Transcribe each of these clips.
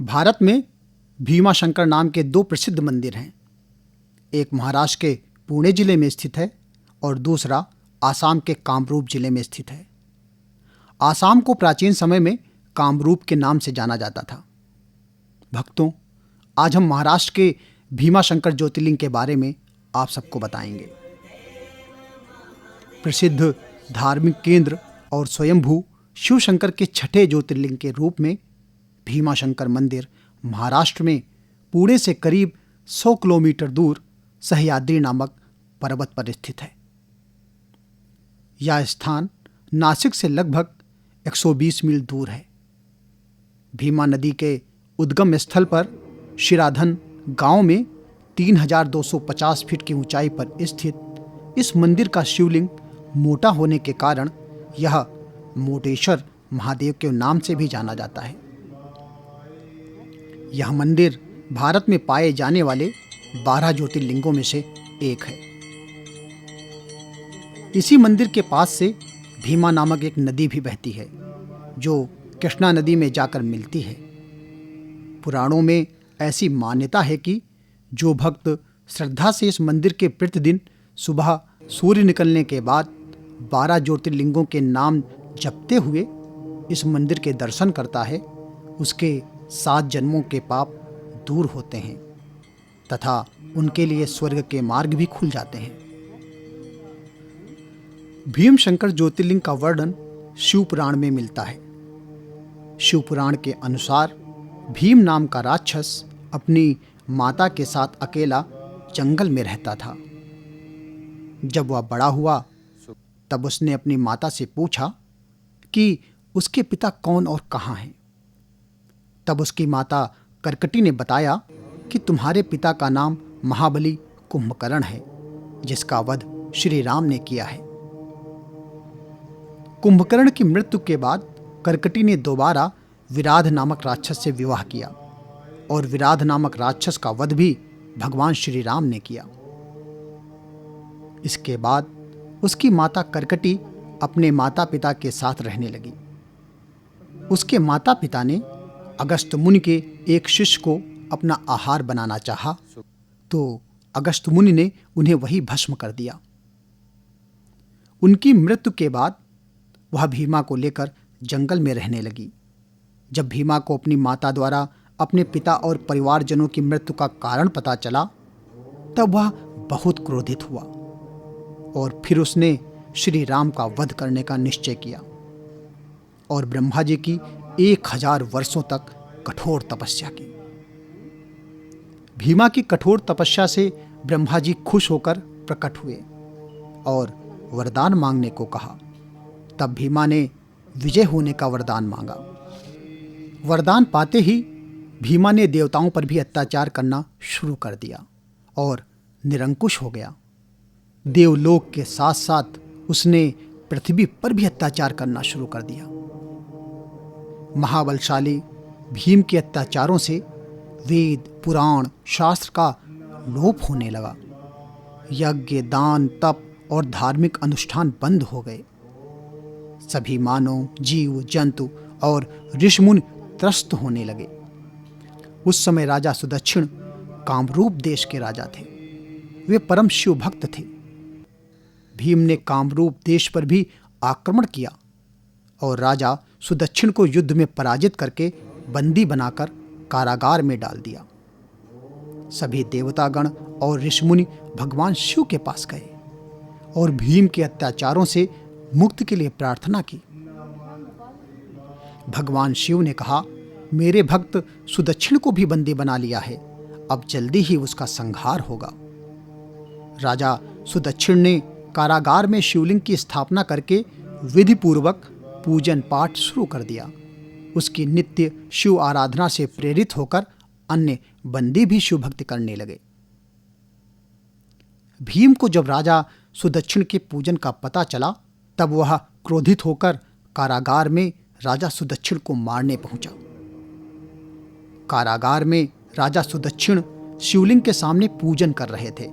भारत में भीमा शंकर नाम के दो प्रसिद्ध मंदिर हैं। एक महाराष्ट्र के पुणे जिले में स्थित है और दूसरा आसाम के कामरूप जिले में स्थित है। आसाम को प्राचीन समय में कामरूप के नाम से जाना जाता था। भक्तों, आज हम महाराष्ट्र के भीमा शंकर ज्योतिर्लिंग के बारे में आप सबको बताएंगे। प्रसिद्ध धार्मिक केंद्र और स्वयंभू शिव शंकर के छठे ज्योतिर्लिंग के रूप में भीमा शंकर मंदिर महाराष्ट्र में पुणे से करीब 100 किलोमीटर दूर सह्याद्री नामक पर्वत पर स्थित है। यह स्थान नासिक से लगभग 120 मील दूर है। भीमा नदी के उद्गम स्थल पर शिराधन गांव में 3250 फीट की ऊंचाई पर स्थित इस मंदिर का शिवलिंग मोटा होने के कारण यह मोटेश्वर महादेव के नाम से भी जाना जाता है। यह मंदिर भारत में पाए जाने वाले 12 ज्योतिर्लिंगों में से एक है। इसी मंदिर के पास से भीमा नामक एक नदी भी बहती है जो कृष्णा नदी में जाकर मिलती है। पुराणों में ऐसी मान्यता है कि जो भक्त श्रद्धा से इस मंदिर के प्रतिदिन सुबह सूर्य निकलने के बाद 12 ज्योतिर्लिंगों के नाम जपते हुए इस मंदिर के दर्शन करता है, उसके 7 जन्मों के पाप दूर होते हैं तथा उनके लिए स्वर्ग के मार्ग भी खुल जाते हैं। भीम शंकर ज्योतिर्लिंग का वर्णन शिव पुराण में मिलता है। शिव पुराण के अनुसार भीम नाम का राक्षस अपनी माता के साथ अकेला जंगल में रहता था। जब वह बड़ा हुआ तब उसने अपनी माता से पूछा कि उसके पिता कौन और कहाँ हैं। तब उसकी माता करकटी ने बताया कि तुम्हारे पिता का नाम महाबली कुंभकर्ण है, जिसका वध श्री राम ने किया है। कुंभकर्ण की मृत्यु के बाद करकटी ने दोबारा विराध नामक राक्षस से विवाह किया और विराध नामक राक्षस का वध भी भगवान श्री राम ने किया। इसके बाद उसकी माता करकटी अपने माता पिता के साथ रहने लगी। उसके माता पिता ने अगस्त्य मुनि के एक शिष्य को अपना आहार बनाना चाहा तो अगस्त्य मुनि ने उन्हें वही भस्म कर दिया। उनकी मृत्यु के बाद वह भीमा को लेकर जंगल में रहने लगी। जब भीमा को अपनी माता द्वारा अपने पिता और परिवारजनों की मृत्यु का कारण पता चला तब वह बहुत क्रोधित हुआ और फिर उसने श्री राम का वध करने का निश्चय किया और ब्रह्मा जी की 1000 वर्षों तक कठोर तपस्या की। भीमा की कठोर तपस्या से ब्रह्मा जी खुश होकर प्रकट हुए और वरदान मांगने को कहा। तब भीमा ने विजय होने का वरदान मांगा। वरदान पाते ही भीमा ने देवताओं पर भी अत्याचार करना शुरू कर दिया और निरंकुश हो गया। देवलोक के साथ साथ उसने पृथ्वी पर भी अत्याचार करना शुरू कर दिया। महाबलशाली भीम के अत्याचारों से वेद, पुराण, शास्त्र का लोप होने लगा। यज्ञ, दान, तप और धार्मिक अनुष्ठान बंद हो गए। सभी मानव, जीव, जंतु और ऋषिमुनि त्रस्त होने लगे। उस समय राजा सुदक्षिण कामरूप देश के राजा थे। वे परम शिव भक्त थे। भीम ने कामरूप देश पर भी आक्रमण किया और राजा सुदक्षिण को युद्ध में पराजित करके बंदी बनाकर कारागार में डाल दिया। सभी देवतागण और ऋषिमुनि भगवान शिव के पास गए और भीम के अत्याचारों से मुक्ति के लिए प्रार्थना की। भगवान शिव ने कहा, मेरे भक्त सुदक्षिण को भी बंदी बना लिया है, अब जल्दी ही उसका संहार होगा। राजा सुदक्षिण ने कारागार में शिवलिंग की स्थापना करके विधि पूर्वक पूजन पाठ शुरू कर दिया। उसकी नित्य शिव आराधना से प्रेरित होकर अन्य बंदी भी शिव भक्ति करने लगे। भीम को जब राजा सुदक्षिण के पूजन का पता चला तब वह क्रोधित होकर कारागार में राजा सुदक्षिण को मारने पहुंचा। कारागार में राजा सुदक्षिण शिवलिंग के सामने पूजन कर रहे थे।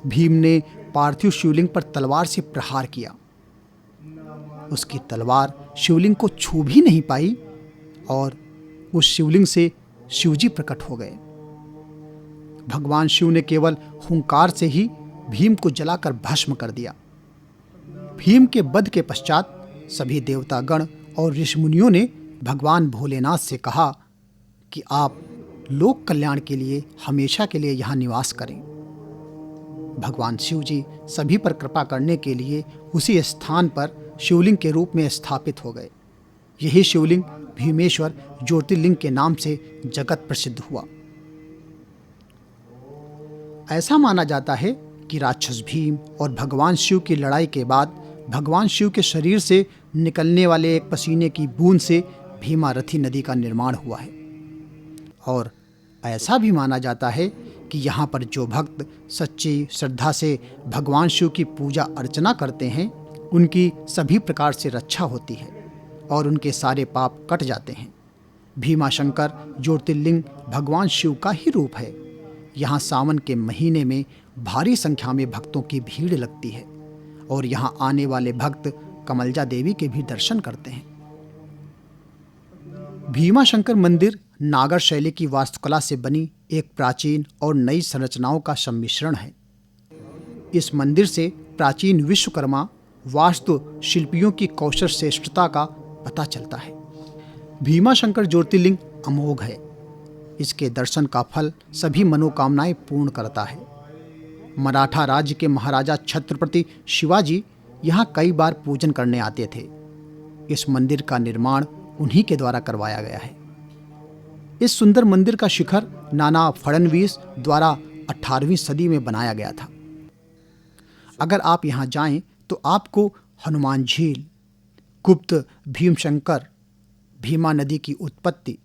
भीम ने पार्थिव शिवलिंग पर तलवार से प्रहार किया। उसकी तलवार शिवलिंग को छू भी नहीं पाई और उस शिवलिंग से शिवजी प्रकट हो गए। भगवान शिव ने केवल हुंकार से ही भीम को जलाकर भस्म कर दिया। भीम के वध के पश्चात सभी देवतागण और ऋषिमुनियों ने भगवान भोलेनाथ से कहा कि आप लोक कल्याण के लिए हमेशा के लिए यहाँ निवास करें। भगवान शिव जी सभी पर कृपा करने के लिए उसी स्थान पर शिवलिंग के रूप में स्थापित हो गए। यही शिवलिंग भीमेश्वर ज्योतिर्लिंग के नाम से जगत प्रसिद्ध हुआ। ऐसा माना जाता है कि राक्षस भीम और भगवान शिव की लड़ाई के बाद भगवान शिव के शरीर से निकलने वाले एक पसीने की बूंद से भीमारथी नदी का निर्माण हुआ है। और ऐसा भी माना जाता है कि यहाँ पर जो भक्त सच्ची श्रद्धा से भगवान शिव की पूजा अर्चना करते हैं उनकी सभी प्रकार से रक्षा होती है और उनके सारे पाप कट जाते हैं। भीमाशंकर ज्योतिर्लिंग भगवान शिव का ही रूप है। यहाँ सावन के महीने में भारी संख्या में भक्तों की भीड़ लगती है और यहाँ आने वाले भक्त कमलजा देवी के भी दर्शन करते हैं। भीमाशंकर मंदिर नागर शैली की वास्तुकला से बनी एक प्राचीन और नई संरचनाओं का सम्मिश्रण है। इस मंदिर से प्राचीन विश्वकर्मा वास्तु शिल्पियों की कौशल श्रेष्ठता का पता चलता है। भीमाशंकर ज्योतिर्लिंग अमोघ है। इसके दर्शन का फल सभी मनोकामनाएं पूर्ण करता है। मराठा राज्य के महाराजा छत्रपति शिवाजी यहाँ कई बार पूजन करने आते थे। इस मंदिर का निर्माण उन्हीं के द्वारा करवाया गया है। इस सुंदर मंदिर का शिखर नाना फडणवीस द्वारा 18वीं सदी में बनाया गया था। अगर आप यहाँ जाएं तो आपको हनुमान झील, गुप्त भीमशंकर, भीमा नदी की उत्पत्ति,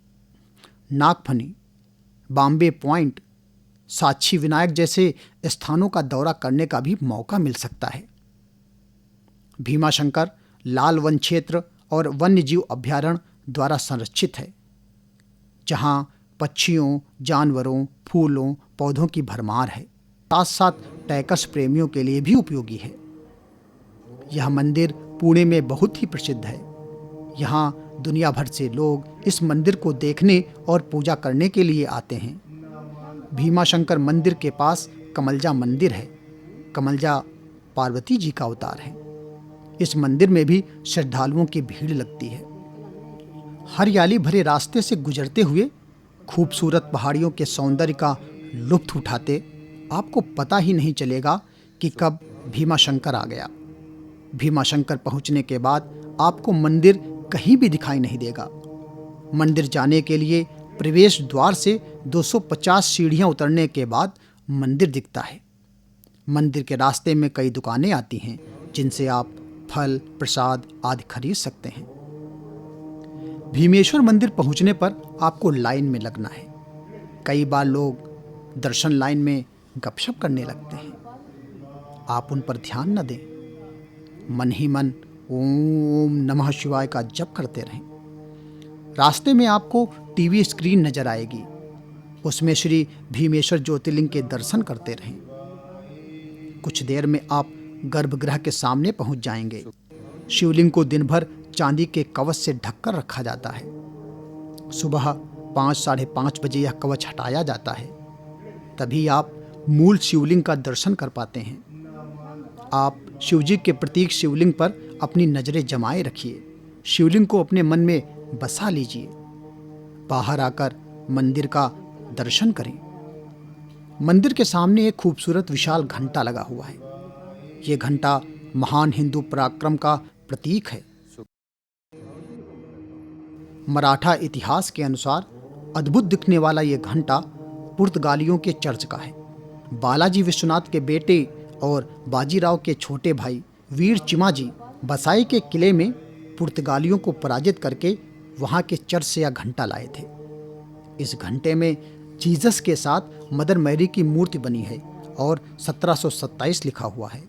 नागफनी, बॉम्बे पॉइंट, साक्षी विनायक जैसे स्थानों का दौरा करने का भी मौका मिल सकता है। भीमाशंकर लाल वन क्षेत्र और वन्यजीव अभयारण्य द्वारा संरक्षित है, जहाँ पक्षियों, जानवरों, फूलों, पौधों की भरमार है। साथ साथ टैकस प्रेमियों के लिए भी उपयोगी है। यह मंदिर पुणे में बहुत ही प्रसिद्ध है। यहाँ दुनिया भर से लोग इस मंदिर को देखने और पूजा करने के लिए आते हैं। भीमाशंकर मंदिर के पास कमलजा मंदिर है। कमलजा पार्वती जी का अवतार है। इस मंदिर में भी श्रद्धालुओं की भीड़ लगती है। हरियाली भरे रास्ते से गुजरते हुए खूबसूरत पहाड़ियों के सौंदर्य का लुत्फ उठाते आपको पता ही नहीं चलेगा कि कब भीमाशंकर आ गया। भीमाशंकर पहुंचने के बाद आपको मंदिर कहीं भी दिखाई नहीं देगा। मंदिर जाने के लिए प्रवेश द्वार से 250 सीढ़ियां उतरने के बाद मंदिर दिखता है। मंदिर के रास्ते में कई दुकानें आती हैं जिनसे आप फल, प्रसाद आदि खरीद सकते हैं। भीमेश्वर मंदिर पहुंचने पर आपको लाइन में लगना है। कई बार लोग दर्शन लाइन में गपशप करने लगते हैं। आप उन पर ध्यान न दें। मन ही मन ओम नमः शिवाय का जप करते रहें। रास्ते में आपको टीवी स्क्रीन नजर आएगी। उसमें श्री भीमेश्वर ज्योतिर्लिंग के दर्शन करते रहें। कुछ देर में आप गर्भगृह के सामने पहुंच जाएंगे। शिवलिंग को दिन भर चांदी के कवच से ढककर रखा जाता है। सुबह 5 साढ़े 5 बजे यह कवच हटाया जाता है। तभी आप मूल शिवलिंग का दर्शन कर पाते हैं। आप शिवजी के प्रतीक शिवलिंग पर अपनी नजरें जमाए रखिए। शिवलिंग को अपने मन में बसा लीजिए। बाहर आकर मंदिर का दर्शन करें। मंदिर के सामने एक खूबसूरत विशाल घंटा लगा हुआ है। ये घंटा महान हिंदू पराक्रम का प्रतीक है। मराठा इतिहास के अनुसार अद्भुत दिखने वाला ये घंटा पुर्तगालियों के चर्च का है। बालाजी विश्वनाथ के बेटे और बाजीराव के छोटे भाई वीर चिमाजी बसाई के किले में पुर्तगालियों को पराजित करके वहाँ के चर्च से यह घंटा लाए थे। इस घंटे में जीसस के साथ मदर मैरी की मूर्ति बनी है और 1727 लिखा हुआ है।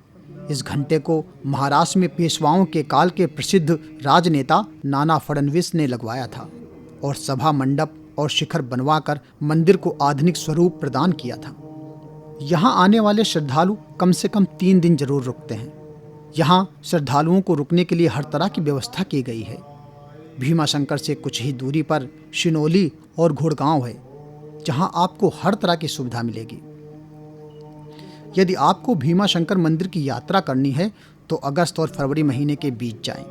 इस घंटे को महाराष्ट्र में पेशवाओं के काल के प्रसिद्ध राजनेता नाना फडणवीस ने लगवाया था और सभा मंडप और शिखर बनवाकर मंदिर को आधुनिक स्वरूप प्रदान किया था। यहाँ आने वाले श्रद्धालु कम से कम 3 दिन जरूर रुकते हैं। यहाँ श्रद्धालुओं को रुकने के लिए हर तरह की व्यवस्था की गई है। भीमाशंकर से कुछ ही दूरी पर शिनोली और घुड़गांव है, जहां आपको हर तरह की सुविधा मिलेगी। यदि आपको भीमाशंकर मंदिर की यात्रा करनी है तो अगस्त और फरवरी महीने के बीच जाएं।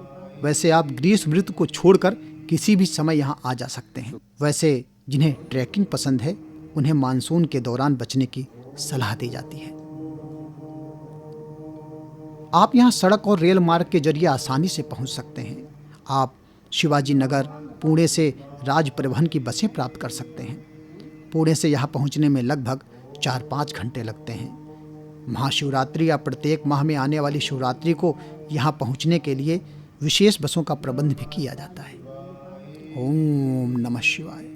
वैसे आप ग्रीष्म ऋतु को छोड़कर किसी भी समय यहाँ आ जा सकते हैं। वैसे जिन्हें ट्रैकिंग पसंद है उन्हें मानसून के दौरान बचने की सलाह दी जाती है। आप यहाँ सड़क और रेल मार्ग के जरिए आसानी से पहुँच सकते हैं। आप शिवाजी नगर, पुणे से राज परिवहन की बसें प्राप्त कर सकते हैं। पुणे से यहाँ पहुँचने में लगभग 4-5 घंटे लगते हैं। महाशिवरात्रि या प्रत्येक माह में आने वाली शिवरात्रि को यहाँ पहुँचने के लिए विशेष बसों का प्रबंध भी किया जाता है। ओम नमः शिवाय।